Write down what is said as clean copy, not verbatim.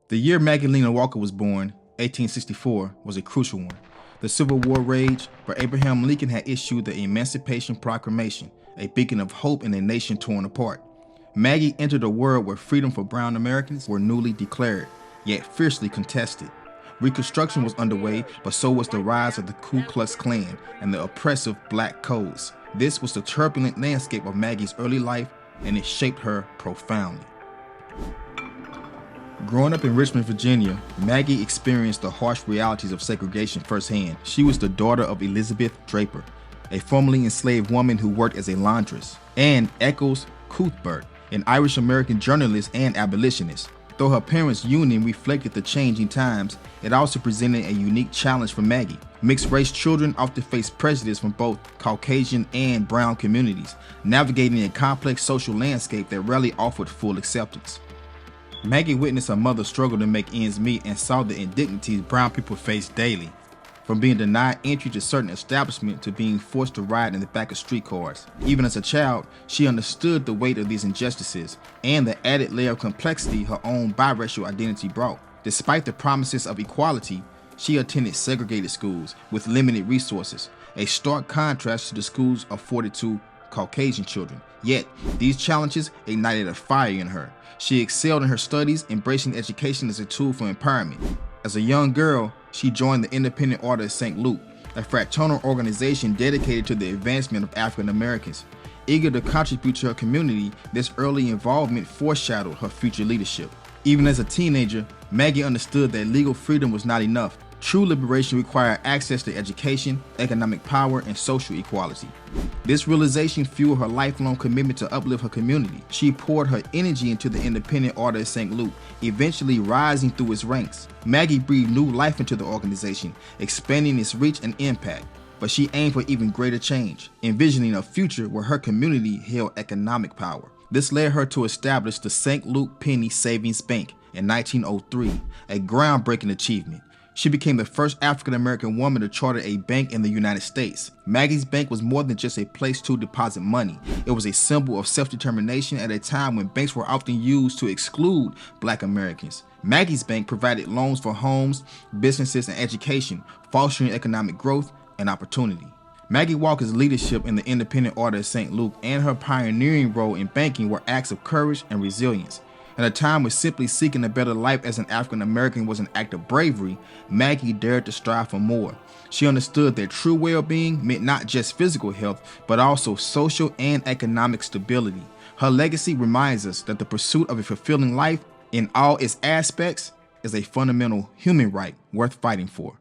The year Maggie Lena Walker was born, 1864, was a crucial one. The Civil War raged, but Abraham Lincoln had issued the Emancipation Proclamation, a beacon of hope in a nation torn apart. Maggie entered a world where freedom for brown Americans were newly declared, yet fiercely contested. Reconstruction was underway, but so was the rise of the Ku Klux Klan and the oppressive black codes. This was the turbulent landscape of Maggie's early life, and it shaped her profoundly. Growing up in Richmond, Virginia, Maggie experienced the harsh realities of segregation firsthand. She was the daughter of Elizabeth Draper, a formerly enslaved woman who worked as a laundress, and Eccles Cuthbert, an Irish-American journalist and abolitionist. Though her parents' union reflected the changing times, it also presented a unique challenge for Maggie. Mixed-race children often face prejudice from both Caucasian and brown communities, navigating a complex social landscape that rarely offered full acceptance. Maggie witnessed her mother struggle to make ends meet and saw the indignities brown people faced daily, from being denied entry to certain establishments to being forced to ride in the back of streetcars. Even as a child, she understood the weight of these injustices and the added layer of complexity her own biracial identity brought. Despite the promises of equality, she attended segregated schools with limited resources, a stark contrast to the schools afforded to Caucasian children. Yet, these challenges ignited a fire in her. She excelled in her studies, embracing education as a tool for empowerment. As a young girl, she joined the Independent Order of St. Luke, a fraternal organization dedicated to the advancement of African Americans. Eager to contribute to her community, this early involvement foreshadowed her future leadership. Even as a teenager, Maggie understood that legal freedom was not enough. True liberation required access to education, economic power, and social equality. This realization fueled her lifelong commitment to uplift her community. She poured her energy into the Independent Order of St. Luke, eventually rising through its ranks. Maggie breathed new life into the organization, expanding its reach and impact. But she aimed for even greater change, envisioning a future where her community held economic power. This led her to establish the St. Luke Penny Savings Bank in 1903, a groundbreaking achievement. She became the first African-American woman to charter a bank in the United States. Maggie's bank was more than just a place to deposit money. It was a symbol of self-determination at a time when banks were often used to exclude Black Americans. Maggie's bank provided loans for homes, businesses, and education, fostering economic growth and opportunity. Maggie Walker's leadership in the Independent Order of St. Luke and her pioneering role in banking were acts of courage and resilience. At a time when simply seeking a better life as an African American was an act of bravery, Maggie dared to strive for more. She understood that true well-being meant not just physical health, but also social and economic stability. Her legacy reminds us that the pursuit of a fulfilling life in all its aspects is a fundamental human right worth fighting for.